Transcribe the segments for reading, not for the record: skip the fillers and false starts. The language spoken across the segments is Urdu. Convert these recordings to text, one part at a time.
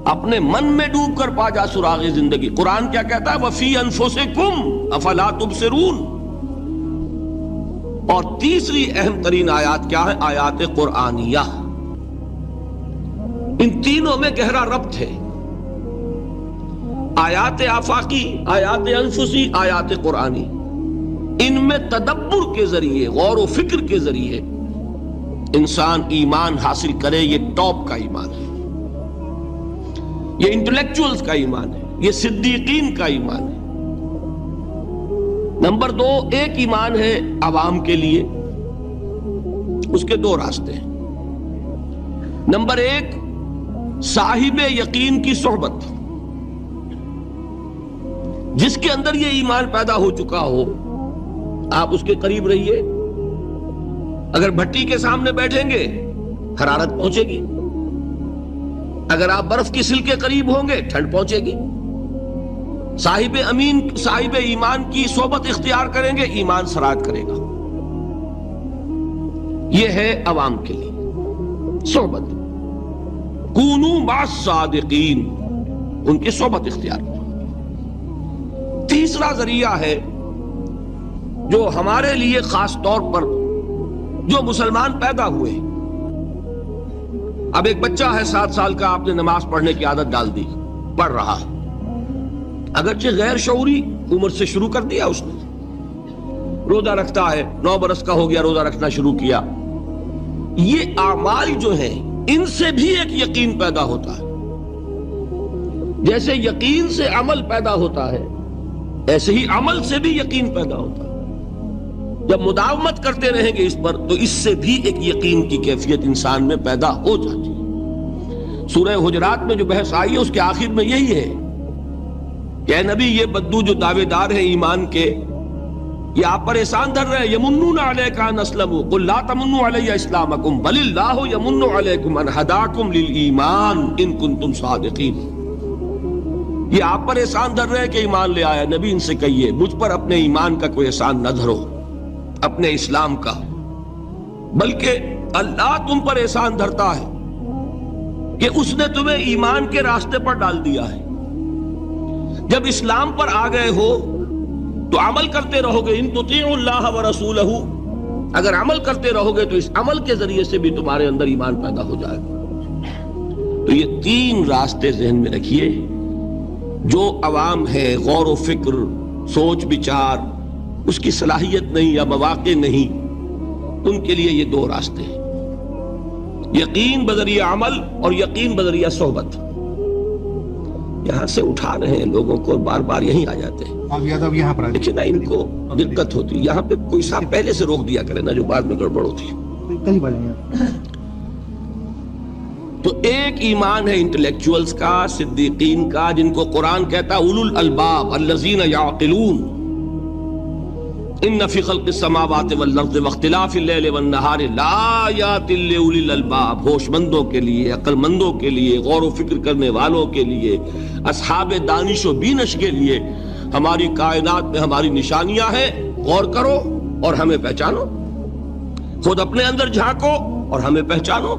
اپنے من میں ڈوب کر پا جا سراغ زندگی. قرآن کیا کہتا ہے؟ وَفِي أَنفُسِكُمْ أَفَلَا تُبْصِرُونَ. اور تیسری اہم ترین آیات کیا ہے؟ آیات قرآنیہ. ان تینوں میں گہرا ربط ہے. آیات آفاقی، آیات انفسی، آیات قرآنی. ان میں تدبر کے ذریعے، غور و فکر کے ذریعے انسان ایمان حاصل کرے. یہ ٹاپ کا ایمان ہے، یہ انٹلیکچوئلز کا ایمان ہے، یہ صدیقین کا ایمان ہے. نمبر 2، ایک ایمان ہے عوام کے لیے، اس کے دو راستے ہیں. نمبر 1، صاحب یقین کی صحبت. جس کے اندر یہ ایمان پیدا ہو چکا ہو، آپ اس کے قریب رہیے. اگر بھٹی کے سامنے بیٹھیں گے حرارت پہنچے گی، اگر آپ برف کی سل کے قریب ہوں گے ٹھنڈ پہنچے گی. صاحب ایمان کی صحبت اختیار کریں گے، ایمان سرات کرے گا. یہ ہے عوام کے لیے صحبت. کونوا مع الصادقین، ان کی صحبت اختیار کریں. تیسرا ذریعہ ہے جو ہمارے لیے خاص طور پر جو مسلمان پیدا ہوئے. اب ایک بچہ ہے 7 سال کا، آپ نے نماز پڑھنے کی عادت ڈال دی، پڑھ رہا، اگرچہ غیر شعوری عمر سے شروع کر دیا اس نے. روزہ رکھتا ہے، 9 برس کا ہو گیا، روزہ رکھنا شروع کیا. یہ اعمال جو ہیں ان سے بھی ایک یقین پیدا ہوتا ہے. جیسے یقین سے عمل پیدا ہوتا ہے، ایسے ہی عمل سے بھی یقین پیدا ہوتا ہے. جب مداومت کرتے رہیں گے اس پر تو اس سے بھی ایک یقین کی کیفیت انسان میں پیدا ہو جاتی ہے. سورہ حجرات میں جو بحث آئی ہے اس کے آخر میں یہی ہے کہ اے نبی، یہ بدو جو دعوے دار ہیں ایمان کے، یہ آپ پر احسان دھر رہے ہیں. یمنون علیک ان اسلموا قل لا تمنوا علی اسلامکم بل اللہ یمن علیکم ان ہداکم للایمان ان کنتم صادقین. یہ آپ پر احسان دھر رہے ہیں کہ ایمان لے آیا. نبی ان سے کہیے مجھ پر اپنے ایمان کا کوئی احسان نہ دھرو، اپنے اسلام کا، بلکہ اللہ تم پر احسان دھرتا ہے کہ اس نے تمہیں ایمان کے راستے پر ڈال دیا ہے. جب اسلام پر آ گئے ہو تو عمل کرتے رہو گے. ان تطیعوا اللہ ورسولہ، اگر عمل کرتے رہو گے تو اس عمل کے ذریعے سے بھی تمہارے اندر ایمان پیدا ہو جائے گا. تو یہ 3 راستے ذہن میں رکھیے. جو عوام ہے، غور و فکر، سوچ بچار اس کی صلاحیت نہیں یا مواقع نہیں، ان کے لیے یہ 2 راستے ہیں، یقین بذریعہ عمل اور یقین بذریعہ صحبت. یہاں سے اٹھا رہے ہیں لوگوں کو، بار بار یہیں آ جاتے ہیں، لیکن ان کو دقت ہوتی. یہاں پہ کوئی صاحب پہلے سے روک دیا کرے نا، جو بعد میں گڑبڑ ہوتی ہے. تو ایک ایمان ہے انٹلیکچوئلز کا، صدیقین کا، جن کو قرآن کہتا ہے اولو الالباب الذین یعقلون. ان فی خلق السماوات والارض واختلاف اللیل والنہار لآیات لأولی الالباب. ہوش مندوں کے لیے، عقل مندوں کے لیے، غور و فکر کرنے والوں کے لیے، اصحاب دانش و بینش کے لیے ہماری کائنات میں ہماری نشانیاں ہیں. غور کرو اور ہمیں پہچانو، خود اپنے اندر جھانکو اور ہمیں پہچانو.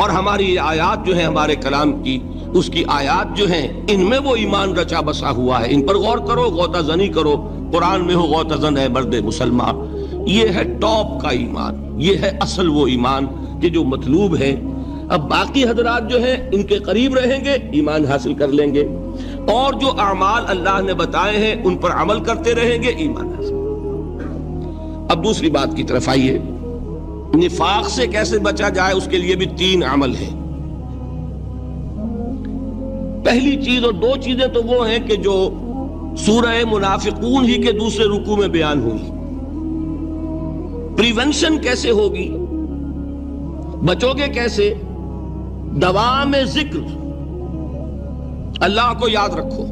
اور ہماری یہ آیات جو ہیں ہمارے کلام کی، اس کی آیات جو ہیں ان میں وہ ایمان رچا بسا ہوا ہے. ان پر غور کرو، غوطہ زنی کرو. قرآن میں ہو غوطہ زن ہے مرد مسلمان. یہ ہے ٹاپ کا ایمان، یہ ہے اصل وہ ایمان کہ جو مطلوب ہے. اب باقی حضرات جو ہیں ان کے قریب رہیں گے، ایمان حاصل کر لیں گے، اور جو اعمال اللہ نے بتائے ہیں ان پر عمل کرتے رہیں گے، ایمان حاصل. اب دوسری بات کی طرف آئیے. نفاق سے کیسے بچا جائے، اس کے لیے بھی 3 عمل ہیں. پہلی چیز، اور 2 چیزیں تو وہ ہیں کہ جو سورہ منافقون ہی کے دوسرے رکوع میں بیان ہوئی. پریونشن کیسے ہوگی، بچو گے کیسے؟ دوام ذکر، اللہ کو یاد رکھو.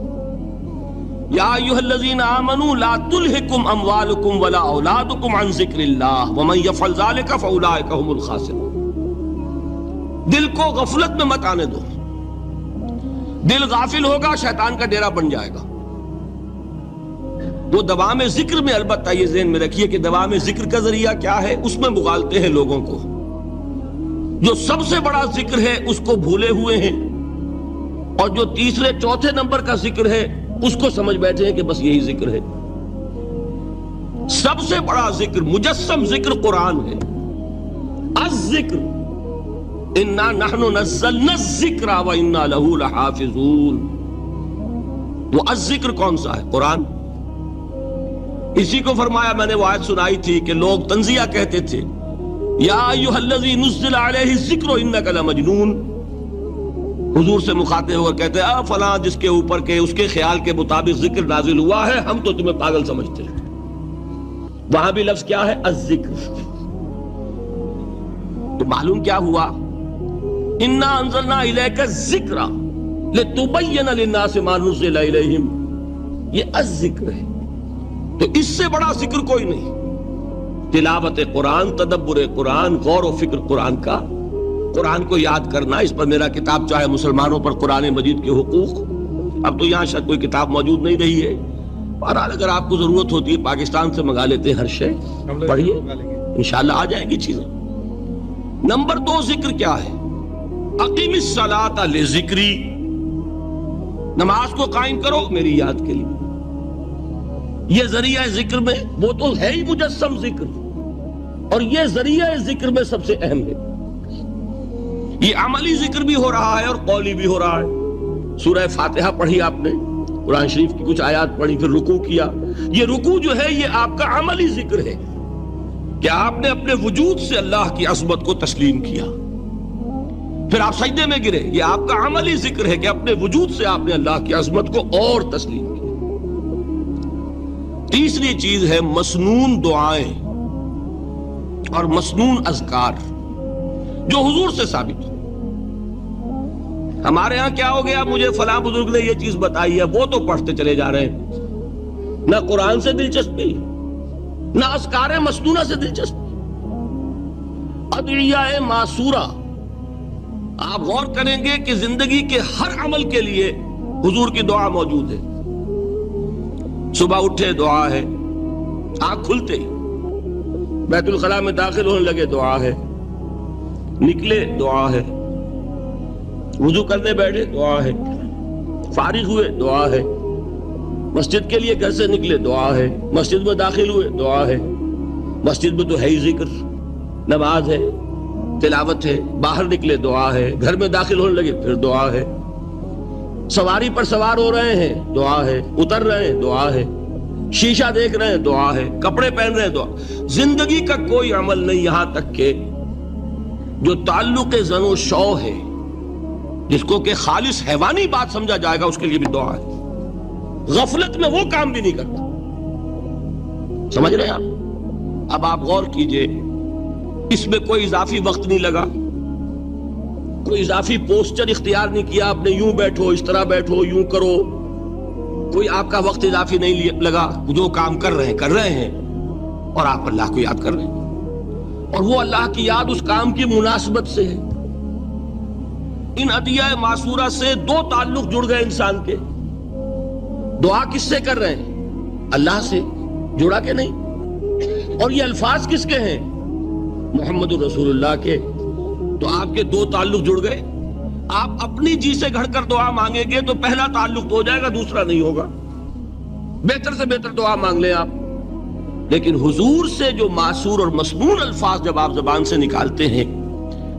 یا ایھا الذین آمنوا لا تلہکم اموالکم ولا اولادکم عن ذکر اللہ ومن یفعل ذلک فاولئک هم الخاسرون. دل کو غفلت میں مت آنے دو. دل غافل ہوگا شیطان کا ڈیرا بن جائے گا. وہ دوام ذکر میں، البتہ یہ ذہن میں رکھیے کہ دوام ذکر کا ذریعہ کیا ہے، اس میں مغالتے ہیں لوگوں کو. جو سب سے بڑا ذکر ہے اس کو بھولے ہوئے ہیں. اور جو تیسرے چوتھے نمبر کا ذکر ہے اس کو سمجھ بیٹھے ہیں کہ بس یہی ذکر ہے. سب سے بڑا ذکر، مجسم ذکر قرآن ہے. الذکر انا نحن نزلنا الذکر وانا له لحافظون. وہ الذکر کون سا ہے؟ قرآن. اسی کو فرمایا، میں نے وہ آیت سنائی تھی کہ لوگ تنزیہ کہتے تھے، یا ایھا الذی نزل علیہ الذکر انک لمجنون. حضور سے مخاطب ہو کر کہتے ہیں فلاں جس کے اوپر کے اس کے خیال کے مطابق ذکر نازل ہوا ہے، ہم تو تمہیں پاگل سمجھتے ہیں. وہاں بھی لفظ کیا ہے؟ الذکر. تو معلوم کیا ہوا؟ انا انزلنا الیک الذکر لتبین للناس ما نزل الیہم. یہ الذکر ہے. تو اس سے بڑا ذکر کوئی نہیں. تلاوت قرآن، تدبر قرآن، غور و فکر قرآن کا، قرآن کو یاد کرنا. اس پر میرا کتاب چاہے مسلمانوں پر قرآن مجید کے حقوق، اب تو یہاں شاید کوئی کتاب موجود نہیں رہی ہے. بہرحال اگر آپ کو ضرورت ہوتی ہے پاکستان سے منگا لیتے ہیں ہر شے، پڑھیے انشاءاللہ آ جائیں گی چیزیں. نمبر 2 ذکر کیا ہے؟ اقیم الصلاۃ لذکری. نماز کو قائم کرو میری یاد کے لیے. یہ ذریعہ ذکر میں وہ تو ہے ہی مجسم ذکر، اور یہ ذریعہ ذکر میں سب سے اہم ہے. یہ عملی ذکر بھی ہو رہا ہے اور قولی بھی ہو رہا ہے. سورہ فاتحہ پڑھی آپ نے، قرآن شریف کی کچھ آیات پڑھی، پھر رکوع کیا. یہ رکوع جو ہے یہ آپ کا عملی ذکر ہے کہ آپ نے اپنے وجود سے اللہ کی عظمت کو تسلیم کیا. پھر آپ سجدے میں گرے، یہ آپ کا عملی ذکر ہے کہ اپنے وجود سے آپ نے اللہ کی عظمت کو اور تسلیم کیا. تیسری چیز ہے مسنون دعائیں اور مسنون اذکار جو حضور سے ثابت ہے. ہمارے ہاں کیا ہو گیا؟ مجھے فلاں بزرگ نے یہ چیز بتائی ہے، وہ تو پڑھتے چلے جا رہے ہیں. نہ قرآن سے دلچسپی، نہ اذکار مسنونہ سے دلچسپی. ادعیہ معصورہ آپ غور کریں گے کہ زندگی کے ہر عمل کے لیے حضور کی دعا موجود ہے. صبح اٹھے دعا ہے، آنکھ کھلتے ہی بیت الخلاء میں داخل ہونے لگے دعا ہے، نکلے دعا ہے، وضو کرنے بیٹھے دعا ہے، فارغ ہوئے دعا ہے، مسجد کے لیے گھر سے نکلے دعا ہے، مسجد میں داخل ہوئے دعا ہے. مسجد میں تو ہے ہی ذکر، نماز ہے، تلاوت ہے. باہر نکلے دعا ہے، گھر میں داخل ہونے لگے پھر دعا ہے. سواری پر سوار ہو رہے ہیں دعا ہے، اتر رہے ہیں دعا ہے، شیشہ دیکھ رہے ہیں دعا ہے، کپڑے پہن رہے ہیں دعا. زندگی کا کوئی عمل نہیں یہاں تک کہ جو تعلق زن و شو ہے، جس کو کہ خالص حیوانی بات سمجھا جائے گا، اس کے لیے بھی دعا ہے. غفلت میں وہ کام بھی نہیں کرتا. سمجھ رہے ہیں آپ؟ اب آپ غور کیجئے، اس میں کوئی اضافی وقت نہیں لگا، کوئی اضافی پوسچر اختیار نہیں کیا آپ نے، یوں بیٹھو، اس طرح بیٹھو، یوں کرو. کوئی آپ کا وقت اضافی نہیں لگا. جو کام کر رہے ہیں اور آپ اللہ کو یاد کر رہے ہیں، اور وہ اللہ کی یاد اس کام کی مناسبت سے ہے. ان ادعیہ معصورہ سے 2 تعلق جڑ گئے انسان کے. دعا کس سے کر رہے ہیں؟ اللہ سے. جڑا کہ نہیں؟ اور یہ الفاظ کس کے ہیں؟ محمد رسول اللہ کے. تو آپ کے 2 تعلق جڑ گئے. آپ اپنی جی سے گھڑ کر دعا مانگیں گے تو پہلا تعلق تو ہو جائے گا، دوسرا نہیں ہوگا. بہتر سے بہتر دعا مانگ لیں آپ. لیکن حضور سے جو معصور اور مسنون الفاظ جب آپ زبان سے نکالتے ہیں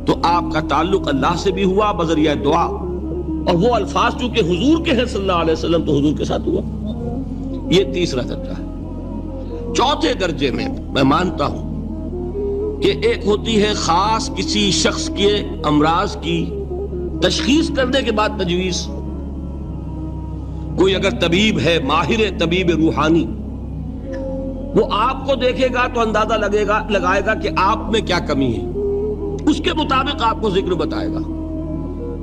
تو آپ کا تعلق اللہ سے بھی ہوا بذریعہ دعا، اور وہ الفاظ چونکہ حضور کے ہیں صلی اللہ علیہ وسلم تو حضور کے ساتھ ہوا. یہ تیسرا درجہ ہے. چوتھے درجے میں میں مانتا ہوں کہ ایک ہوتی ہے خاص کسی شخص کے امراض کی تشخیص کرنے کے بعد تجویز. کوئی اگر طبیب ہے، ماہر طبیب روحانی، وہ آپ کو دیکھے گا تو اندازہ لگائے گا کہ آپ میں کیا کمی ہے، اس کے مطابق آپ کو ذکر بتائے گا.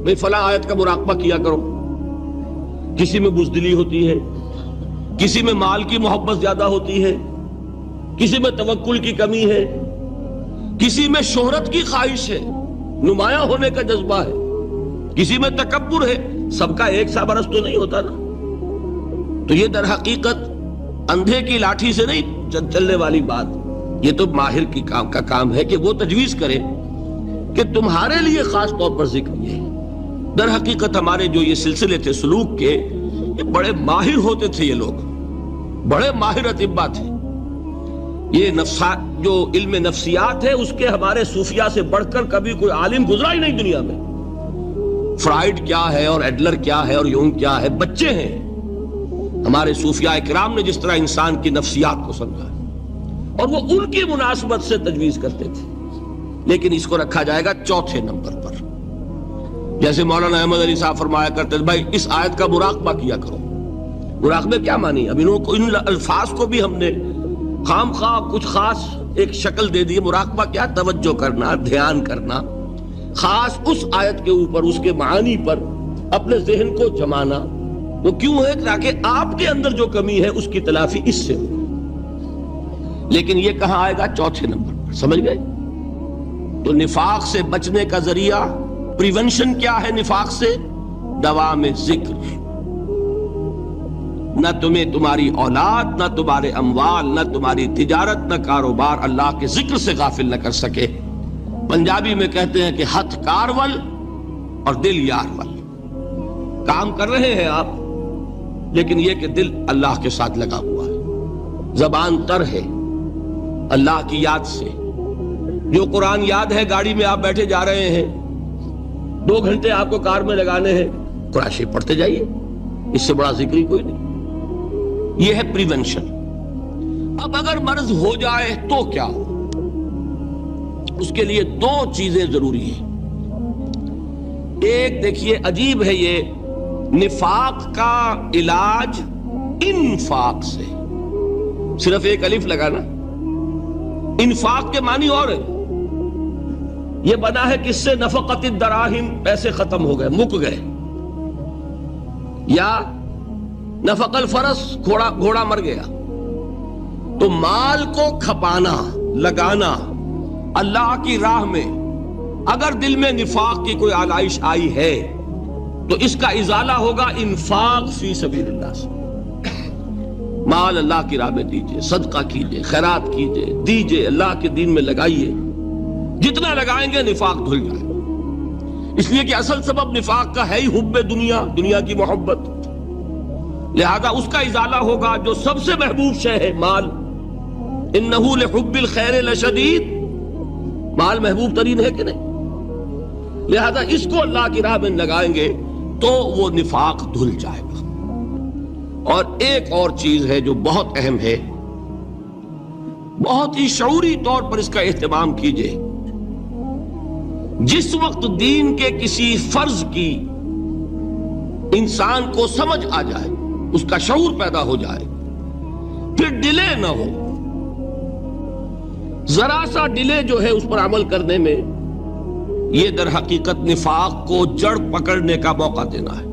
بھئی فلاں آیت کا مراقبہ کیا کرو. کسی میں بزدلی ہوتی ہے، کسی میں مال کی محبت زیادہ ہوتی ہے، کسی میں توکل کی کمی ہے، کسی میں شہرت کی خواہش ہے، نمایاں ہونے کا جذبہ ہے، کسی میں تکبر ہے. سب کا ایک سا برس تو نہیں ہوتا نا. تو یہ در حقیقت اندھے کی لاٹھی سے نہیں چلنے والی بات. یہ تو ماہر کی کام ہے کہ وہ تجویز کرے کہ تمہارے لیے خاص طور پر ذکر یہ ہے. در حقیقت ہمارے جو یہ سلسلے تھے سلوک کے، یہ بڑے ماہر ہوتے تھے، یہ لوگ بڑے ماہر اطباء تھے. یہ جو علم نفسیات ہے اس کے ہمارے صوفیاء سے بڑھ کر کبھی کوئی عالم گزرا ہی نہیں دنیا میں. فرائیڈ کیا ہے اور ایڈلر کیا ہے اور یونگ کیا ہے، بچے ہیں. ہمارے صوفیاء کرام نے جس طرح انسان کی نفسیات کو سمجھا اور وہ ان کی مناسبت سے تجویز کرتے تھے. لیکن اس کو رکھا جائے گا چوتھے نمبر پر. جیسے مولانا احمد علی صاحب فرمایا کرتے تھے، بھائی اس آیت کا مراقبہ کیا کرو. مراقبے کیا معنی؟ اب ان الفاظ کو بھی ہم نے خام خواہ کچھ خاص ایک شکل دے دی. مراقبہ کیا؟ توجہ کرنا، دھیان کرنا، خاص اس آیت کے اوپر، اس کے معانی پر اپنے ذہن کو جمانا. وہ کیوں ہے؟ تاکہ آپ کے اندر جو کمی ہے اس کی تلافی اس سے ہو. لیکن یہ کہاں آئے گا؟ چوتھے نمبر پر. سمجھ گئے؟ تو نفاق سے بچنے کا ذریعہ، پریونشن کیا ہے نفاق سے؟ دوام ذکر. نہ تمہیں تمہاری اولاد، نہ تمہارے اموال، نہ تمہاری تجارت، نہ کاروبار اللہ کے ذکر سے غافل نہ کر سکے. پنجابی میں کہتے ہیں کہ ہتھ کارول اور دل یارول. کام کر رہے ہیں آپ، لیکن یہ کہ دل اللہ کے ساتھ لگا ہوا ہے. زبان تر ہے اللہ کی یاد سے. جو قرآن یاد ہے، گاڑی میں آپ بیٹھے جا رہے ہیں، 2 گھنٹے آپ کو کار میں لگانے ہیں، قرآن شریف پڑھتے جائیے. اس سے بڑا ذکر ہی کوئی نہیں. یہ ہے پریونشن. اب اگر مرض ہو جائے تو کیا ہو؟ اس کے لیے 2 چیزیں ضروری ہیں. ایک دیکھیے، عجیب ہے یہ، نفاق کا علاج انفاق سے. صرف ایک الف لگانا. انفاق کے معنی اور ہے. یہ بنا ہے کس سے؟ نفقت الدراہم، پیسے ختم ہو گئے، مک گئے. یا نفق الفرس، گھوڑا مر گیا. تو مال کو کھپانا، لگانا اللہ کی راہ میں. اگر دل میں نفاق کی کوئی آلائش آئی ہے تو اس کا ازالہ ہوگا انفاق فی سبیل اللہ سے. مال اللہ کی راہ میں دیجئے، صدقہ کیجئے، خیرات کیجئے، دیجئے، اللہ کے دین میں لگائیے. جتنا لگائیں گے نفاق دھل جائے. اس لیے کہ اصل سبب نفاق کا ہے ہی حب دنیا، دنیا کی محبت. لہذا اس کا ازالہ ہوگا جو سب سے محبوب شے ہے، مال. انہ لحب الخیر لشدید. مال محبوب ترین ہے کہ نہیں؟ لہذا اس کو اللہ کی راہ میں لگائیں گے تو وہ نفاق دھل جائے گا. اور ایک اور چیز ہے جو بہت اہم ہے، بہت ہی شعوری طور پر اس کا اہتمام کیجئے. جس وقت دین کے کسی فرض کی انسان کو سمجھ آ جائے، اس کا شعور پیدا ہو جائے، پھر ڈیلے نہ ہو. ذرا سا ڈیلے جو ہے اس پر عمل کرنے میں، یہ در حقیقت نفاق کو جڑ پکڑنے کا موقع دینا ہے.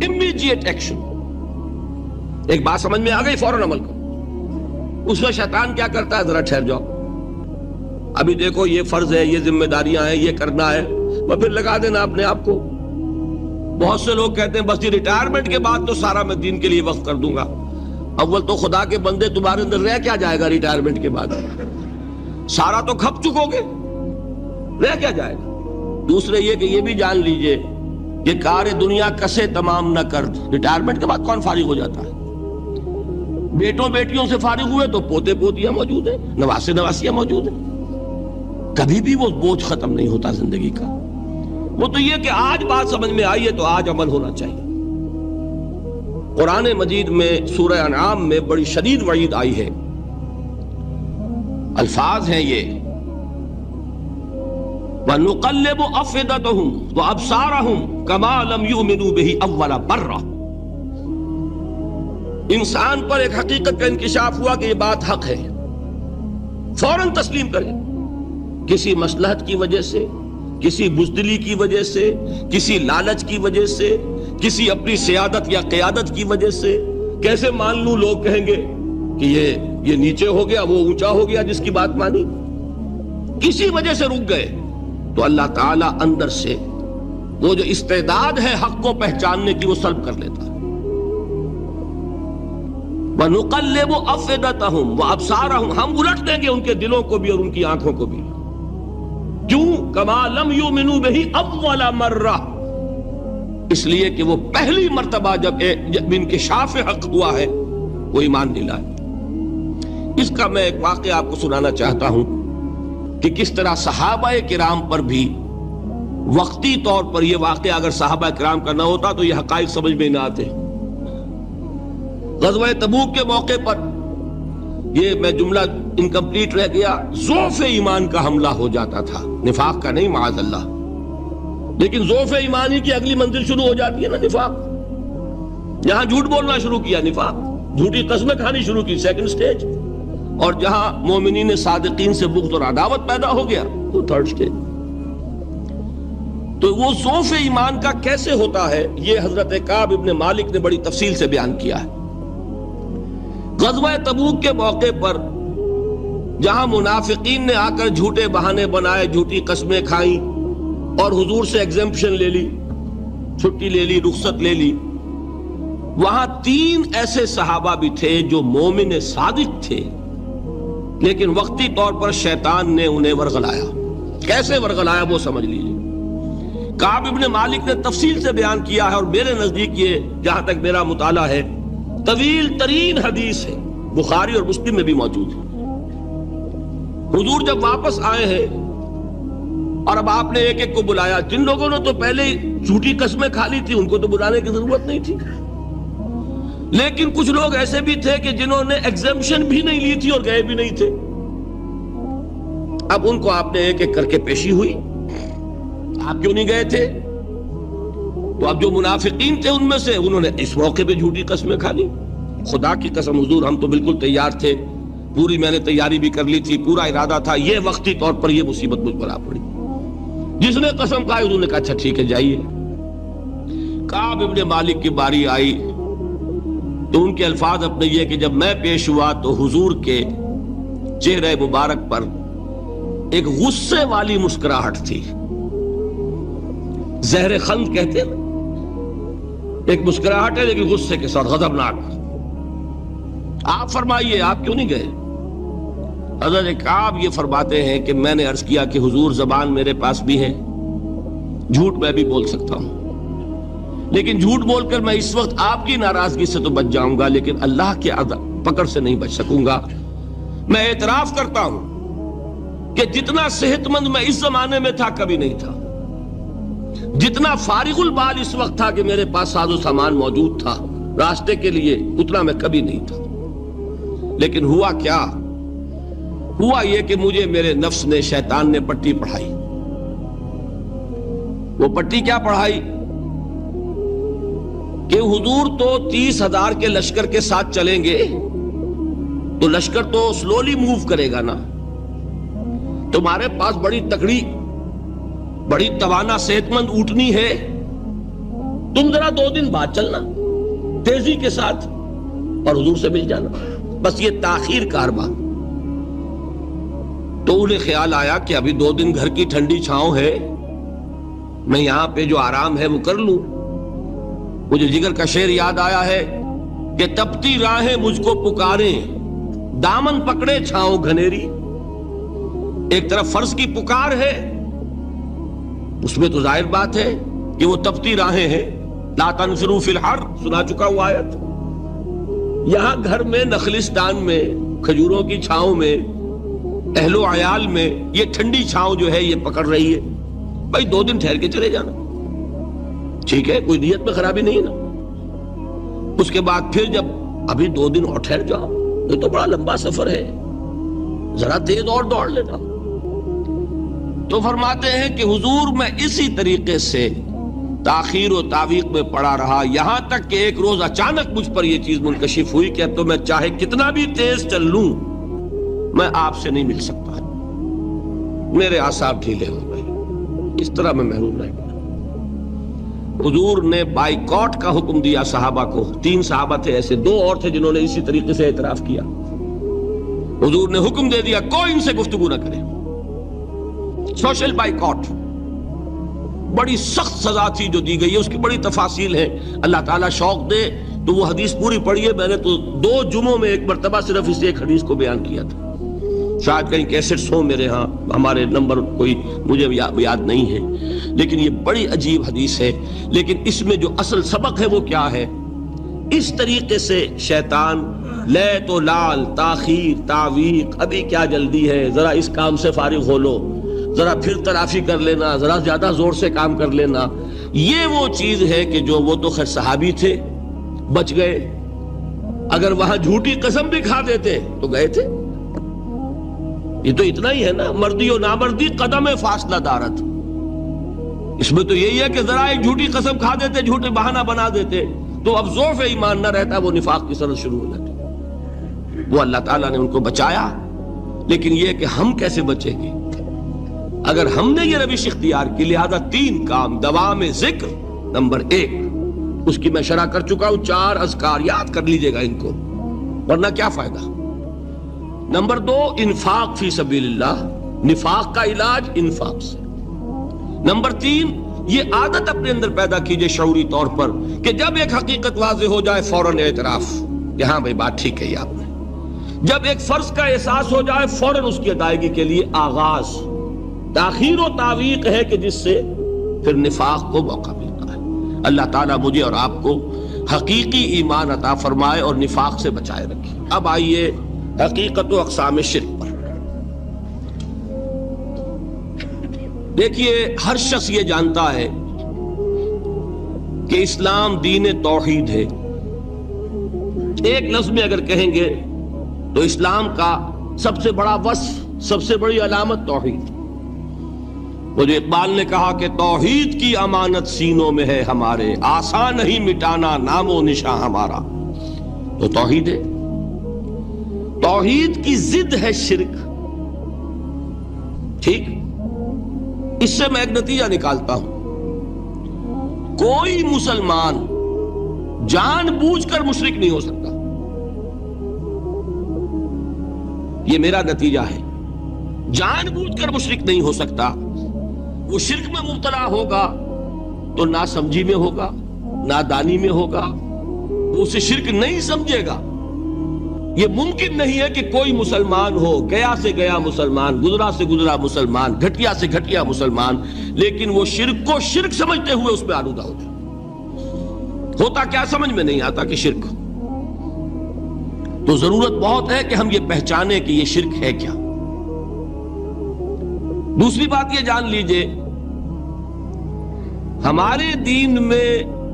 Immediate action. ایک بات سمجھ میں آ گئی، فوراً عمل کرو. اس میں شیطان کیا کرتا ہے؟ ذرا ٹھہر جاؤ، ابھی دیکھو یہ فرض ہے، یہ ذمہ داریاں ہیں، یہ کرنا ہے، اور پھر لگا دینا اپنے آپ کو. بہت سے لوگ کہتے ہیں بس یہ ریٹائرمنٹ کے بعد تو سارا میں دین کے لیے وقف کر دوں گا. اول تو خدا کے بندے تمہارے اندر رہ کیا جائے گا ریٹائرمنٹ کے بعد؟ سارا تو کھپ چکو گے، رہ کیا جائے گا؟ دوسرے یہ کہ یہ بھی جان لیجئے کہ کار دنیا کسے تمام نہ کر. ریٹائرمنٹ کے بعد کون فارغ ہو جاتا ہے؟ بیٹوں بیٹیوں سے فارغ ہوئے تو پوتے پوتیاں موجود ہیں، نواسے نواسیاں موجود ہیں. کبھی بھی وہ بوجھ ختم نہیں ہوتا زندگی کا. وہ تو یہ کہ آج بات سمجھ میں آئی ہے تو آج عمل ہونا چاہیے. قرآن مجید میں سورہ انعام میں بڑی شدید وعید آئی ہے. الفاظ ہیں یہ، وَنُقَلِّبُ أَفْئِدَتَهُمْ وَأَبْصَارَهُمْ كَمَا لَمْ يُؤْمِنُوا بِهِ أَوَّلَ مَرَّةٍ. انسان پر ایک حقیقت کا انکشاف ہوا کہ یہ بات حق ہے، فوراً تسلیم کرے. کسی مصلحت کی وجہ سے، کسی بزدلی کی وجہ سے، کسی لالچ کی وجہ سے، کسی اپنی سیادت یا قیادت کی وجہ سے کیسے مان لوں؟ لوگ کہیں گے کہ یہ نیچے ہو گیا، وہ اونچا ہو گیا جس کی بات مانی. کسی وجہ سے رک گئے تو اللہ تعالیٰ اندر سے وہ جو استعداد ہے حق کو پہچاننے کی وہ سلب کر لیتا ہے. وَنُقَلِّبُ أَفْئِدَتَهُمْ وَأَبْصَارَهُمْ. ہم الٹ دیں گے ان کے دلوں کو بھی اور ان کی آنکھوں کو بھی. کیوں؟ کما لم یؤمنوا بہ اول مرہ، اس لیے کہ وہ پہلی مرتبہ جب انکشاف حق ہوا ہے وہ ایمان نہیں لائے۔ اس کا میں ایک واقعہ آپ کو سنانا چاہتا ہوں کہ کس طرح صحابہ کرام پر بھی وقتی طور پر یہ واقعہ اگر صحابہ کرام کا نہ ہوتا تو یہ حقائق سمجھ میں نہ آتے۔ غزوہ تبوک کے موقع پر یہ میں جملہ انکمپلیٹ رہ گیا، ضعف ایمان کا حملہ ہو جاتا تھا، نفاق کا نہیں معاذ اللہ، لیکن ضعف ایمانی کی اگلی منزل شروع ہو جاتی ہے نا، نفاق۔ یہاں جھوٹ بولنا شروع کیا، نفاق، جھوٹی قسمیں کھانی شروع کی، سیکنڈ سٹیج۔ اور جہاں مومنین صادقین سے بغض اور عداوت پیدا ہو گیا وہ تھرڈ سٹیج۔ تو وہ ضعف ایمان کا کیسے ہوتا ہے یہ حضرت کعب ابن مالک نے بڑی تفصیل سے بیان کیا ہے۔ غزوہ تبوک کے موقع پر جہاں منافقین نے آ کر جھوٹے بہانے بنائے، جھوٹی قسمیں کھائیں اور حضور سے ایگزمپشن لے لی، چھٹی لے لی، رخصت لے لی، وہاں 3 ایسے صحابہ بھی تھے جو مومن صادق تھے، لیکن وقتی طور پر شیطان نے انہیں ورغلایا۔ کیسے ورغلایا وہ سمجھ لیجیے۔ کعب ابن مالک نے تفصیل سے بیان کیا ہے، اور میرے نزدیک یہ جہاں تک میرا مطالعہ ہے طویل ترین حدیث ہے، بخاری اور مسلم میں بھی موجود ہے۔ حضور جب واپس آئے ہیں اور اب آپ نے ایک ایک کو بلایا، جن لوگوں نے تو پہلے جھوٹی قسمیں کھا لی تھی ان کو تو بلانے کی ضرورت نہیں تھی، لیکن کچھ لوگ ایسے بھی تھے کہ جنہوں نے ایگزمپشن بھی نہیں لی تھی اور گئے بھی نہیں تھے۔ اب ان کو آپ نے ایک ایک کر کے پیشی ہوئی، آپ کیوں نہیں گئے تھے؟ تو اب جو منافقین تھے ان میں سے انہوں نے اس موقع پہ جھوٹی قسمیں کھا لی۔ خدا کی قسم حضور ہم تو بالکل تیار تھے، پوری میں نے تیاری بھی کر لی تھی، پورا ارادہ تھا، یہ وقتی طور پر یہ مصیبت مجھ پر آ پڑی۔ جس نے قسم کھائی انہوں نے کہا اچھا ٹھیک ہے جائیے۔ کعب ابن مالک کی باری آئی تو ان کے الفاظ اپنے یہ کہ جب میں پیش ہوا تو حضور کے چہرے مبارک پر ایک غصے والی مسکراہٹ تھی، زہر خند کہتے ہیں، ایک مسکراہٹ ہے لیکن غصے کے ساتھ، غضبناک۔ آپ فرمائیے آپ کیوں نہیں گئے؟ حضرت کعب یہ فرماتے ہیں کہ میں نے عرض کیا کہ حضور زبان میرے پاس بھی ہے، جھوٹ میں بھی بول سکتا ہوں، لیکن جھوٹ بول کر میں اس وقت آپ کی ناراضگی سے تو بچ جاؤں گا لیکن اللہ کے پکڑ سے نہیں بچ سکوں گا۔ میں اعتراف کرتا ہوں کہ جتنا صحت مند میں اس زمانے میں تھا کبھی نہیں تھا، جتنا فارغ البال اس وقت تھا کہ میرے پاس ساز و سامان موجود تھا راستے کے لیے، اتنا میں کبھی نہیں تھا۔ لیکن ہوا کیا؟ ہوا یہ کہ مجھے میرے نفس نے، شیطان نے پٹی پڑھائی۔ وہ پٹی کیا پڑھائی کہ حضور تو 30,000 کے لشکر کے ساتھ چلیں گے تو لشکر تو سلولی موو کرے گا نا، تمہارے پاس بڑی تکڑی، بڑی توانا صحت مند اونٹنی ہے، تم ذرا 2 دن بعد چلنا تیزی کے ساتھ اور حضور سے مل جانا، بس یہ تاخیر کارواں۔ تو انہیں خیال آیا کہ ابھی 2 دن گھر کی ٹھنڈی چھاؤں ہے، میں یہاں پہ جو آرام ہے وہ کر لوں۔ مجھے جگر کا شعر یاد آیا ہے کہ تپتی راہیں مجھ کو پکاریں، دامن پکڑے چھاؤں گھنیری۔ ایک طرف فرض کی پکار ہے، اس میں تو ظاہر بات ہے کہ وہ تپتی راہیں ہیں، لا تنفروا فی الحر سنا چکا ہوا آیت۔ یہاں گھر میں، نخلستان میں، کھجوروں کی چھاؤں میں، اہل و عیال میں یہ ٹھنڈی چھاؤں جو ہے یہ پکڑ رہی ہے، بھائی 2 دن ٹھہر کے چلے جانا، ٹھیک ہے، کوئی نیت میں خرابی نہیں ہے نا۔ اس کے بعد پھر جب ابھی 2 دن اور ٹھہر جاؤ، یہ تو بڑا لمبا سفر ہے، ذرا تیز اور دوڑ لینا۔ تو فرماتے ہیں کہ حضور میں اسی طریقے سے تاخیر و تعویق میں پڑا رہا، یہاں تک کہ ایک روز اچانک مجھ پر یہ چیز منکشف ہوئی کہ تو میں چاہے کتنا بھی تیز چل لوں میں آپ سے نہیں مل سکتا، میرے اعصاب ڈھیلے ہو گئے، اس طرح میں محروم رہ گیا۔ حضور نے بائیکاٹ کا حکم دیا صحابہ کو، 3 صحابہ تھے ایسے، 2 اور تھے جنہوں نے اسی طریقے سے اعتراف کیا۔ حضور نے حکم دے دیا کوئی ان سے گفتگو نہ کرے، سوشل بائیکاٹ۔ بڑی سخت سزا تھی جو دی گئی ہے، اس کی بڑی تفاصیل ہے، اللہ تعالیٰ شوق دے تو وہ حدیث پوری پڑھی ہے، میں نے تو 2 جمعوں میں ایک مرتبہ صرف اس ایک حدیث کو بیان کیا تھا۔ شاید کہیں کیسٹس ہوں میرے ہاں، ہمارے نمبر کوئی مجھے یاد نہیں ہے، لیکن یہ بڑی عجیب حدیث ہے۔ لیکن اس میں جو اصل سبق ہے وہ کیا ہے؟ اس طریقے سے شیطان لیت و لال، تاخیر، تعویق، ابھی کیا جلدی ہے، ذرا اس کام سے فارغ ہو لو، ذرا پھر تلافی کر لینا، ذرا زیادہ زور سے کام کر لینا، یہ وہ چیز ہے کہ جو وہ تو خیر صحابی تھے، بچ گئے، اگر وہاں جھوٹی قسم بھی کھا دیتے تو گئے تھے۔ یہ تو اتنا ہی ہے نا، مردی و نامردی قدم فاصلہ دارت، اس میں تو یہی ہے کہ ذرا ایک جھوٹی قسم کھا دیتے، جھوٹے بہانہ بنا دیتے تو اب ضعف ایمان نہ رہتا، وہ نفاق کی سرحد شروع ہو جاتی۔ وہ اللہ تعالیٰ نے ان کو بچایا، لیکن یہ کہ ہم کیسے بچیں گے اگر ہم نے یہ روش اختیار کی؟ لہذا 3 کام، دوام ذکر نمبر 1، اس کی میں شرح کر چکا ہوں، 4 اذکار یاد کر لیجئے گا ان کو، ورنہ کیا فائدہ۔ نمبر 2، انفاق فی سبیل اللہ، نفاق کا علاج انفاق سے۔ نمبر 3، یہ عادت اپنے اندر پیدا کیجئے شعوری طور پر کہ جب ایک حقیقت واضح ہو جائے فوراً اعتراف کہ ہاں بھائی بات ٹھیک ہے آپ نے، جب ایک فرض کا احساس ہو جائے فوراً اس کی ادائیگی کے لیے آغاز۔ تاخیر و تعویق ہے کہ جس سے پھر نفاق کو موقع ملتا ہے۔ اللہ تعالیٰ مجھے اور آپ کو حقیقی ایمان عطا فرمائے اور نفاق سے بچائے رکھے۔ اب آئیے حقیقت و اقسام شرک پر۔ دیکھیے، ہر شخص یہ جانتا ہے کہ اسلام دین توحید ہے۔ ایک لفظ میں اگر کہیں گے تو اسلام کا سب سے بڑا وصف، سب سے بڑی علامت توحید۔ وہ جو اقبال نے کہا کہ توحید کی امانت سینوں میں ہے ہمارے، آسان نہیں مٹانا نام و نشاں ہمارا، تو توحید ہے۔ توحید کی ضد ہے شرک، ٹھیک؟ اس سے میں ایک نتیجہ نکالتا ہوں، کوئی مسلمان جان بوجھ کر مشرک نہیں ہو سکتا، یہ میرا نتیجہ ہے۔ جان بوجھ کر مشرک نہیں ہو سکتا، وہ شرک میں مبتلا ہوگا تو ناسمجھی میں ہوگا، نادانی میں ہوگا، وہ اسے شرک نہیں سمجھے گا۔ یہ ممکن نہیں ہے کہ کوئی مسلمان ہو، گیا سے گیا مسلمان، گزرا سے گزرا مسلمان، گھٹیا سے گھٹیا مسلمان، لیکن وہ شرک کو شرک سمجھتے ہوئے اس میں آلودہ ہو جائے۔ ہوتا کیا سمجھ میں نہیں آتا کہ شرک، تو ضرورت بہت ہے کہ ہم یہ پہچانیں کہ یہ شرک ہے کیا۔ دوسری بات یہ جان لیجئے، ہمارے دین میں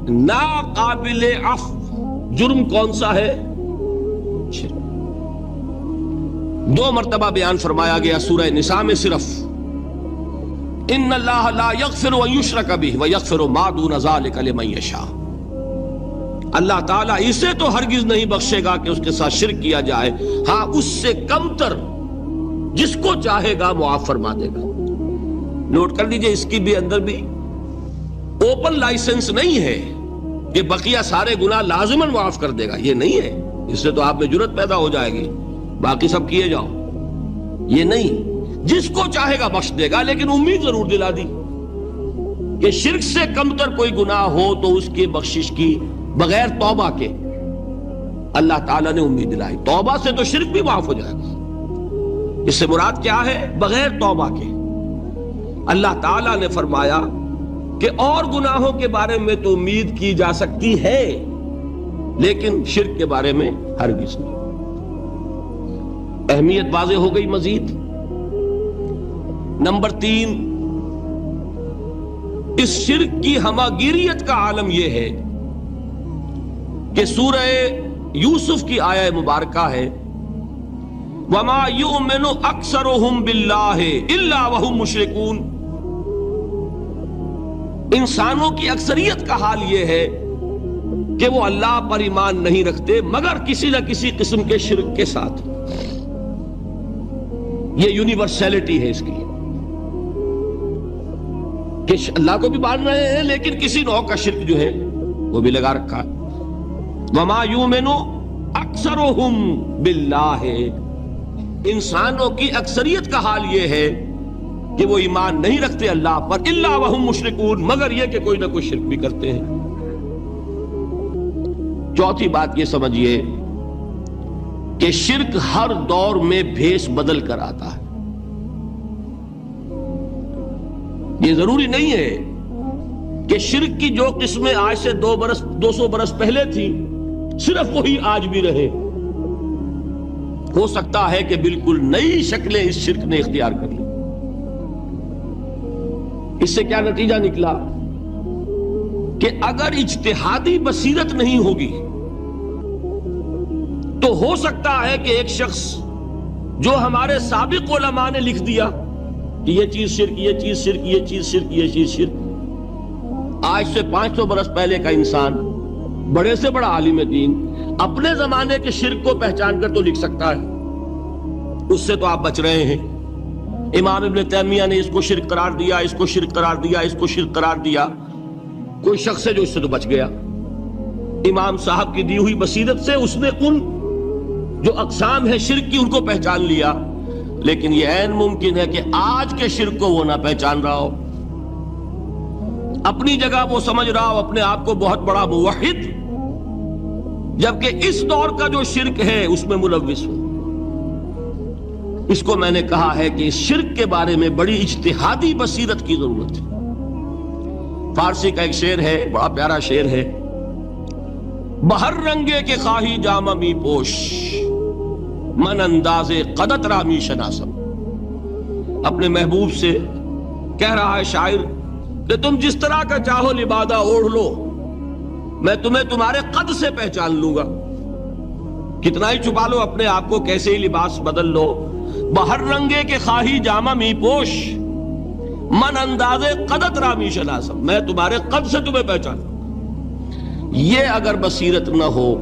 ناقابل عفو جرم کون سا ہے؟ شرک۔ 2 مرتبہ بیان فرمایا گیا سورہ نساء میں صرف، ان اللہ لا یغفر ان یشرک بہ ویغفر ما دون ذلک لمن یشاء۔ اللہ تعالیٰ اسے تو ہرگز نہیں بخشے گا کہ اس کے ساتھ شرک کیا جائے، ہاں اس سے کم تر جس کو چاہے گا معاف فرما دے گا۔ نوٹ کر لیجئے، اس کی بھی اندر بھی اوپن لائسنس نہیں ہے کہ بقیہ سارے گناہ لازماً معاف کر دے گا، یہ نہیں ہے۔ اس سے تو آپ میں جرت پیدا ہو جائے گی، باقی سب کیے جاؤ، یہ نہیں، جس کو چاہے گا بخش دے گا، لیکن امید ضرور دلا دی کہ شرک سے کم تر کوئی گناہ ہو تو اس کی بخشش کی بغیر توبہ کے اللہ تعالیٰ نے امید دلائی۔ توبہ سے تو شرک بھی معاف ہو جائے گا، اس سے مراد کیا ہے؟ بغیر توبہ کے۔ اللہ تعالیٰ نے فرمایا کہ اور گناہوں کے بارے میں تو امید کی جا سکتی ہے، لیکن شرک کے بارے میں ہرگز نہیں۔ اہمیت واضح ہو گئی مزید۔ نمبر 3، اس شرک کی ہماگیریت کا عالم یہ ہے کہ سورہ یوسف کی آیہ مبارکہ ہے، وَمَا يُؤْمِنُ أَكْثَرُهُمْ بِاللَّهِ إِلَّا وَهُمْ مُشْرِكُونَ۔ انسانوں کی اکثریت کا حال یہ ہے کہ وہ اللہ پر ایمان نہیں رکھتے مگر کسی نہ کسی قسم کے شرک کے ساتھ۔ یہ یونیورسلٹی ہے اس کی کہ اللہ کو بھی مان رہے ہیں لیکن کسی نوع کا شرک جو ہے وہ بھی لگا رکھا ہے۔ وَمَا يُؤْمِنُ أَكْثَرُهُمْ بِاللَّهِ، انسانوں کی اکثریت کا حال یہ ہے کہ وہ ایمان نہیں رکھتے اللہ پر، الا وہم مشرکون، مگر یہ کہ کوئی نہ کوئی شرک بھی کرتے ہیں۔ چوتھی بات یہ سمجھیے کہ شرک ہر دور میں بھیس بدل کر آتا ہے. یہ ضروری نہیں ہے کہ شرک کی جو قسمیں آج سے 200 برس پہلے تھی صرف وہی آج بھی رہے. ہو سکتا ہے کہ بالکل نئی شکلیں اس شرک نے اختیار کر لی. اس سے کیا نتیجہ نکلا کہ اگر اجتہادی بصیرت نہیں ہوگی تو ہو سکتا ہے کہ ایک شخص جو ہمارے سابق علماء نے لکھ دیا کہ یہ چیز شرک، یہ چیز شرک، یہ چیز شرک، یہ چیز شرک، آج سے 500 برس پہلے کا انسان بڑے سے بڑا عالم دین اپنے زمانے کے شرک کو پہچان کر تو لکھ سکتا ہے. اس سے تو آپ بچ رہے ہیں. امام ابن تیمیہ نے اس کو شرک قرار دیا، اس کو شرک قرار دیا، اس کو شرک قرار دیا. کوئی شخص ہے جو اس سے تو بچ گیا. امام صاحب کی دی ہوئی بصیرت سے اس نے ان جو اقسام ہے شرک کی ان کو پہچان لیا. لیکن یہ عین ممکن ہے کہ آج کے شرک کو وہ نہ پہچان رہا ہو. اپنی جگہ وہ سمجھ رہا ہو اپنے آپ کو بہت بڑا موحد، جبکہ اس دور کا جو شرک ہے اس میں ملوث ہو. اس کو میں نے کہا ہے کہ اس شرک کے بارے میں بڑی اجتہادی بصیرت کی ضرورت ہے. فارسی کا ایک شعر ہے، بڑا پیارا شعر ہے، بہر رنگے کے خواہی جامہ می پوش، من انداز قدت رامی شناسم. اپنے محبوب سے کہہ رہا ہے شاعر کہ تم جس طرح کا چاہو لبادہ اوڑھ لو، میں تمہیں تمہارے قد سے پہچان لوں گا. کتنا ہی چھپا لو اپنے آپ کو، کیسے ہی لباس بدل لو، بہر رنگے کے خواہی جامہ می پوش، من انداز قدت رامی شناسم، میں تمہارے قد سے تمہیں پہچان لوں. یہ اگر بصیرت نہ ہو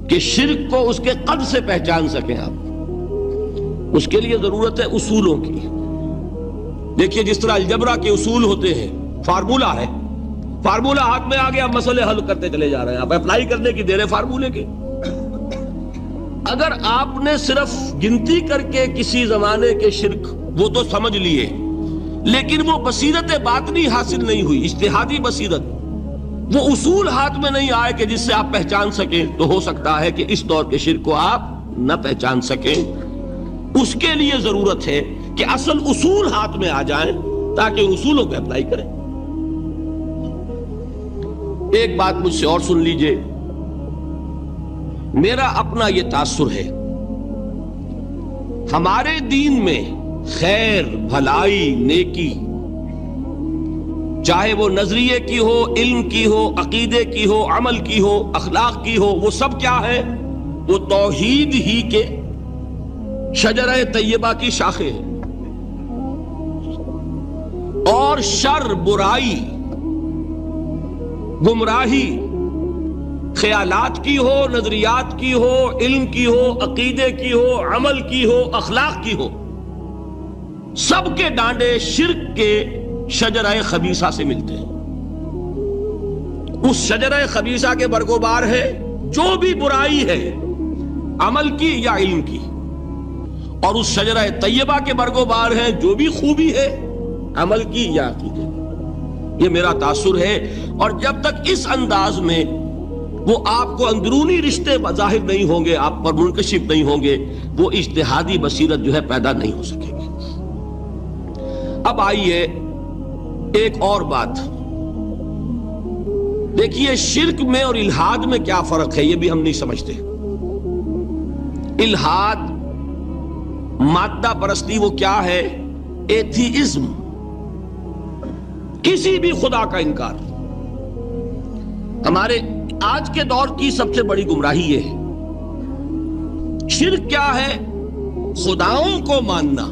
کہ شرک کو اس کے قد سے پہچان سکیں آپ، اس کے لیے ضرورت ہے اصولوں کی. دیکھیے جس طرح الجبرا کے اصول ہوتے ہیں، فارمولہ ہے، فارمولہ ہاتھ میں آ گیا، مسئلے حل کرتے چلے جا رہے ہیں، آپ اپلائی کرنے کی دیر ہے فارمولے کے. اگر آپ نے صرف گنتی کر کے کسی زمانے کے شرک وہ تو سمجھ لیے، لیکن وہ بصیرت باطنی حاصل نہیں ہوئی، اجتہادی بصیرت، وہ اصول ہاتھ میں نہیں آئے کہ جس سے آپ پہچان سکیں، تو ہو سکتا ہے کہ اس دور کے شرک کو آپ نہ پہچان سکیں. اس کے لیے ضرورت ہے کہ اصل اصول ہاتھ میں آ جائیں تاکہ ان اصولوں پہ اپلائی کریں. ایک بات مجھ سے اور سن لیجئے، میرا اپنا یہ تاثر ہے، ہمارے دین میں خیر، بھلائی، نیکی، چاہے وہ نظریے کی ہو، علم کی ہو، عقیدے کی ہو، عمل کی ہو، اخلاق کی ہو، وہ سب کیا ہے؟ وہ توحید ہی کے شجرہ طیبہ کی شاخیں ہیں. اور شر، برائی، گمراہی، خیالات کی ہو، نظریات کی ہو، علم کی ہو، عقیدے کی ہو، عمل کی ہو، اخلاق کی ہو، سب کے ڈانڈے شرک کے شجرہ خبیثہ سے ملتے ہیں. اس شجرہ خبیثہ کے برگوبار ہے جو بھی برائی ہے، عمل کی یا علم کی، اور اس شجرہ طیبہ کے برگوبار ہے جو بھی خوبی ہے، عمل کی یا عقیدے. یہ میرا تاثر ہے. اور جب تک اس انداز میں وہ آپ کو اندرونی رشتے ظاہر نہیں ہوں گے، آپ پر منکشف نہیں ہوں گے، وہ اجتہادی بصیرت جو ہے پیدا نہیں ہو سکے گی. اب آئیے ایک اور بات دیکھیے، شرک میں اور الحاد میں کیا فرق ہے یہ بھی ہم نہیں سمجھتے. الحاد، مادہ پرستی، وہ کیا ہے؟ ایتھیزم، کسی بھی خدا کا انکار. ہمارے آج کے دور کی سب سے بڑی گمراہی یہ ہے. شرک کیا ہے؟ خداؤں کو ماننا.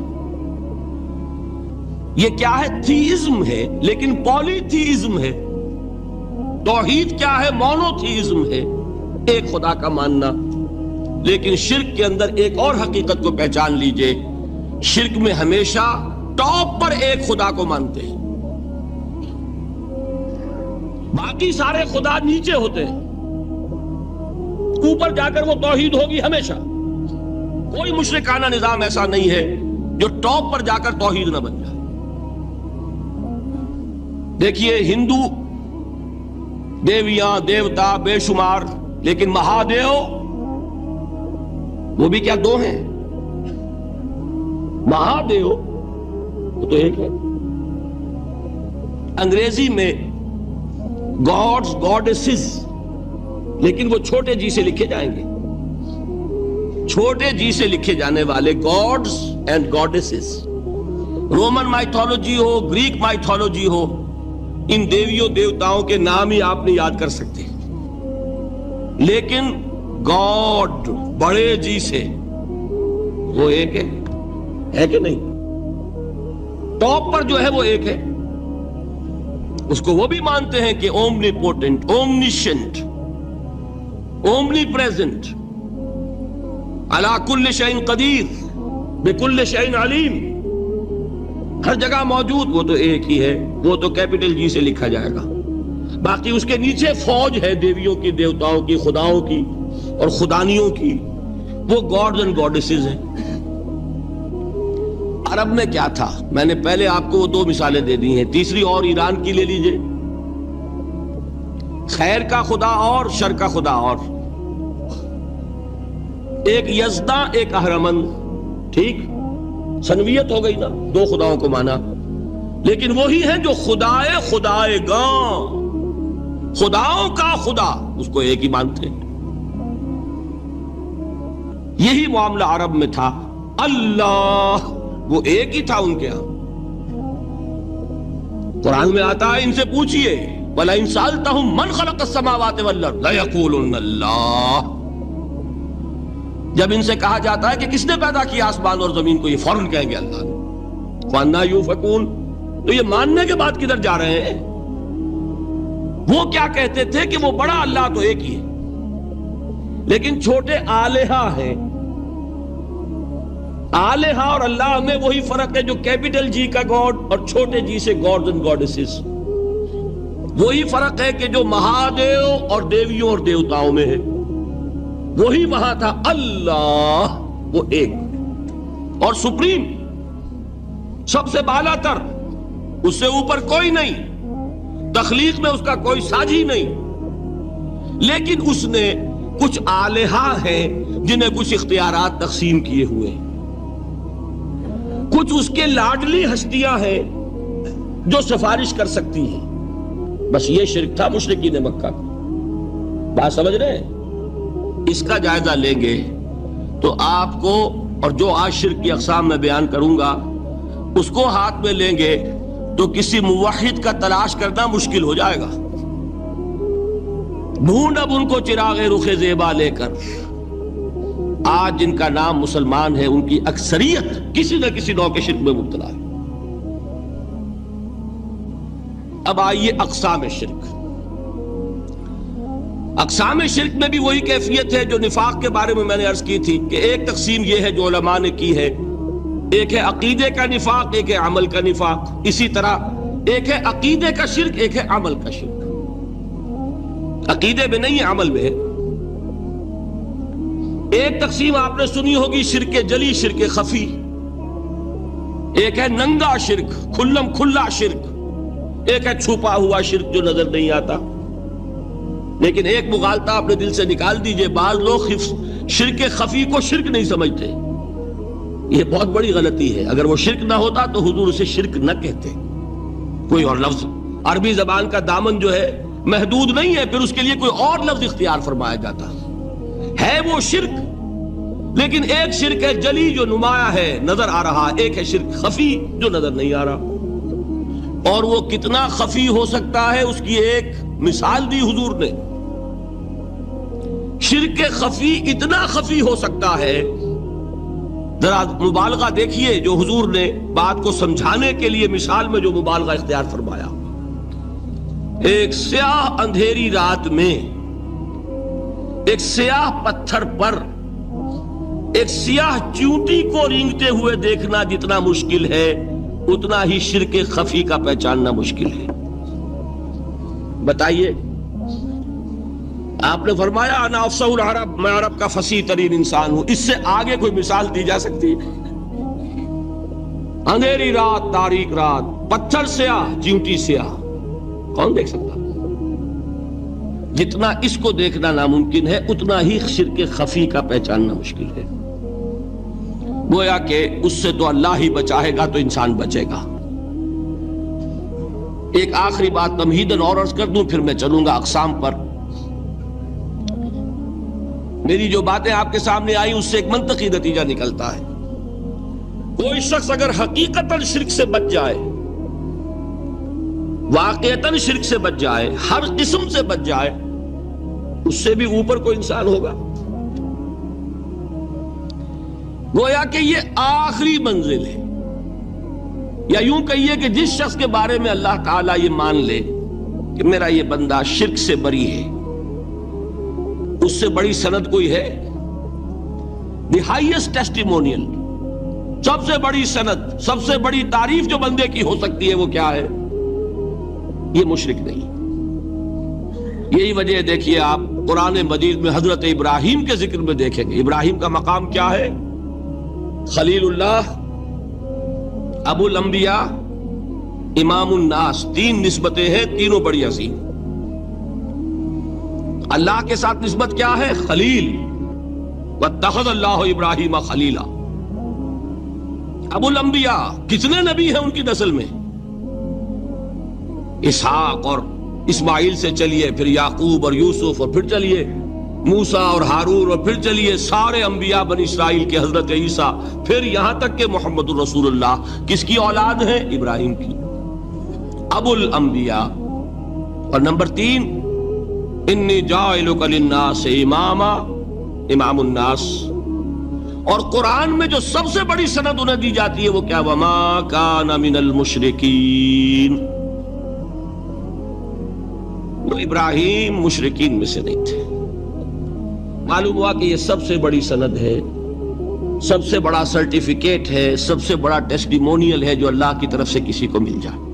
یہ کیا ہے؟ تھیزم ہے، لیکن پولی تھیزم ہے. توحید کیا ہے؟ مونو تھیزم ہے، ایک خدا کا ماننا. لیکن شرک کے اندر ایک اور حقیقت کو پہچان لیجئے، شرک میں ہمیشہ ٹاپ پر ایک خدا کو مانتے ہیں، باقی سارے خدا نیچے ہوتے ہیں. اوپر جا کر وہ توحید ہوگی ہمیشہ. کوئی مشرکانہ نظام ایسا نہیں ہے جو ٹاپ پر جا کر توحید نہ بن جائے. دیکھیے ہندو دیویاں دیوتا بے شمار، لیکن مہادیو وہ بھی کیا دو ہیں؟ مہادیو وہ تو ایک ہے. انگریزی میں گاڈز گاڈیسز، لیکن وہ چھوٹے جی سے لکھے جائیں گے. چھوٹے جی سے لکھے جانے والے gods and goddesses, Roman mythology ہو، گریک مائتھولوجی ہو، ان دیویوں دیوتاؤں کے نام ہی آپ نہیں یاد کر سکتے. لیکن گاڈ بڑے جی سے وہ ایک ہے کہ نہیں؟ ٹاپ پر جو ہے وہ ایک ہے. اس کو وہ بھی مانتے ہیں کہ اومنی پوٹنٹ، اومنیشنٹ، اومنی پریزنٹ، علی کل شیء قدیر، بکل شیء علیم، ہر جگہ موجود. وہ تو ایک ہی ہے، وہ تو کیپٹل جی سے لکھا جائے گا. باقی اس کے نیچے فوج ہے دیویوں کی، دیوتاؤں کی، خداؤں کی اور خدانیوں کی، وہ گاڈز اینڈ گاڈیسز ہیں. عرب میں کیا تھا؟ میں نے پہلے آپ کو وہ دو مثالیں دے دی ہیں، تیسری اور ایران کی لے لیجئے. خیر کا خدا اور شر کا خدا اور، ایک یزداں ایک اہرمن. ٹھیک، سنویت ہو گئی نا، دو خداؤں کو مانا. لیکن وہی ہے جو خدائے خدائے گاں، خداؤں کا خدا، اس کو ایک ہی مانتے ہیں. یہی معاملہ عرب میں تھا. اللہ وہ ایک ہی تھا ان کے ہاں. قرآن میں آتا ہے ان سے پوچھئے وَلَئِن سَأَلْتَهُم مَّنْ خَلَقَ السَّمَاوَاتِ وَالْأَرْضَ لَيَقُولُنَّ اللَّهُ. جب ان سے کہا جاتا ہے کہ کس نے پیدا کیا آسمان اور زمین کو، یہ فوراً کہیں گے اللہ نے. وَأَنَّىٰ يُؤْفَكُونَ. تو یہ ماننے کے بعد کدھر جا رہے ہیں؟ وہ کیا کہتے تھے کہ وہ بڑا اللہ تو ایک ہی ہے، لیکن چھوٹے آلہہ ہیں. آلہہ اور اللہ میں وہی فرق ہے جو کیپٹل جی کا گاڈ اور چھوٹے جی سے گاڈز اینڈ گاڈیسز. وہی فرق ہے کہ جو مہادیو اور دیویوں اور دیوتاؤں میں ہے، وہی وہاں تھا. اللہ وہ ایک اور سپریم، سب سے بالا تر، اس سے اوپر کوئی نہیں، تخلیق میں اس کا کوئی ساجی نہیں. لیکن اس نے کچھ آلہہ ہیں جنہیں کچھ اختیارات تقسیم کیے ہوئے ہیں. کچھ اس کے لاڈلی ہستیاں ہیں جو سفارش کر سکتی ہیں. بس یہ شرک تھا مشرکین مکہ کا. بات سمجھ رہے ہیں؟ اس کا جائزہ لیں گے تو آپ کو، اور جو آج شرک کی اقسام میں بیان کروں گا اس کو ہاتھ میں لیں گے تو کسی موحد کا تلاش کرنا مشکل ہو جائے گا. ڈھونڈ اب ان کو چراغ رخ زیبا لے کر. آج جن کا نام مسلمان ہے ان کی اکثریت کسی نہ کسی نوع کے شرک میں مبتلا ہے. اب آئیے اقسام شرک. اقسام شرک میں بھی وہی کیفیت ہے جو نفاق کے بارے میں نے عرض کی تھی کہ ایک تقسیم یہ ہے جو علماء نے کی ہے، ایک ہے عقیدے کا نفاق، ایک ہے عمل کا نفاق. اسی طرح ایک ہے عقیدے کا شرک، ایک ہے عمل کا شرک. عقیدے میں نہیں ہے، عمل میں ہے. ایک تقسیم آپ نے سنی ہوگی شرک جلی، شرک خفی. ایک ہے ننگا شرک، کھلم کھلا شرک. ایک ہے چھپا ہوا شرک جو نظر نہیں آتا. لیکن ایک مغالطہ اپنے دل سے نکال دیجئے، بعض لوگ شرک خفی کو شرک نہیں سمجھتے. یہ بہت بڑی غلطی ہے. اگر وہ شرک نہ ہوتا تو حضور اسے شرک نہ کہتے. کوئی اور لفظ، عربی زبان کا دامن جو ہے محدود نہیں ہے، پھر اس کے لیے کوئی اور لفظ اختیار فرمایا جاتا ہے. وہ شرک، لیکن ایک شرک ہے جلی جو نمایاں ہے، نظر آ رہا. ایک ہے شرک خفی جو نظر نہیں آ رہا. اور وہ کتنا خفی ہو سکتا ہے اس کی ایک مثال دی حضور نے. شرک خفی اتنا خفی ہو سکتا ہے، ذرا مبالغہ دیکھیے جو حضور نے بات کو سمجھانے کے لیے مثال میں جو مبالغہ اختیار فرمایا. ایک سیاہ اندھیری رات میں ایک سیاہ پتھر پر ایک سیاہ چیونٹی کو رینگتے ہوئے دیکھنا جتنا مشکل ہے، اتنا ہی شرک خفی کا پہچاننا مشکل ہے. بتائیے، آپ نے فرمایا انا افصح العرب، میں عرب کا فصیح ترین انسان ہوں. اس سے آگے کوئی مثال دی جا سکتی؟ اندھیری رات، تاریک رات، پتھر سیاہ، چیونٹی سیاہ، کون دیکھ سکتا؟ جتنا اس کو دیکھنا ناممکن ہے اتنا ہی شرک خفی کا پہچاننا مشکل ہے. گویا کہ اس سے تو اللہ ہی بچائے گا تو انسان بچے گا۔ ایک آخری بات تمہیداً اور عرض کر دوں، پھر میں چلوں گا اقسام پر۔ میری جو باتیں آپ کے سامنے آئی اس سے ایک منطقی نتیجہ نکلتا ہے، کوئی شخص اگر حقیقتاً شرک سے بچ جائے، واقعتاً شرک سے بچ جائے، ہر قسم سے بچ جائے، اس سے بھی اوپر کوئی انسان ہوگا۔ گویا کہ یہ آخری منزل ہے، یا یوں کہیے کہ جس شخص کے بارے میں اللہ تعالیٰ یہ مان لے کہ میرا یہ بندہ شرک سے بری ہے، اس سے بڑی سند کوئی ہے؟ دی ہائیسٹ ٹیسٹیمونیل، سب سے بڑی سند، سب سے بڑی تعریف جو بندے کی ہو سکتی ہے وہ کیا ہے؟ یہ مشرک نہیں۔ یہی وجہ دیکھیے آپ قرآن مجید میں حضرت ابراہیم کے ذکر میں دیکھیں گے، ابراہیم کا مقام کیا ہے؟ خلیل اللہ، ابو الانبیاء، امام الناس، تین نسبتیں ہیں، تینوں بڑی عظیم۔ اللہ کے ساتھ نسبت کیا ہے؟ خلیل، واتخذ اللہ ابراہیم خلیلا۔ ابو الانبیاء، کتنے نبی ہیں ان کی نسل میں؟ اسحاق اور اسماعیل سے چلیے، پھر یعقوب اور یوسف، اور پھر چلیے موسیٰ اور ہارون، اور پھر چلیے سارے انبیاء بنی اسرائیل کے، حضرت عیسیٰ، پھر یہاں تک کہ محمد الرسول اللہ کس کی اولاد ہے؟ ابراہیم کی، ابو الانبیاء۔ اور نمبر 3، انی جاعلک للناس اماما، امام الناس۔ اور قرآن میں جو سب سے بڑی سند انہیں دی جاتی ہے وہ کیا؟ وما کان من المشرکین۔ وہ ابراہیم مشرکین میں سے نہیں تھے۔ معلوم ہوا کہ یہ سب سے بڑی سند ہے، سب سے بڑا سرٹیفکیٹ ہے، سب سے بڑا ٹیسٹیمونیل ہے جو اللہ کی طرف سے کسی کو مل جائے۔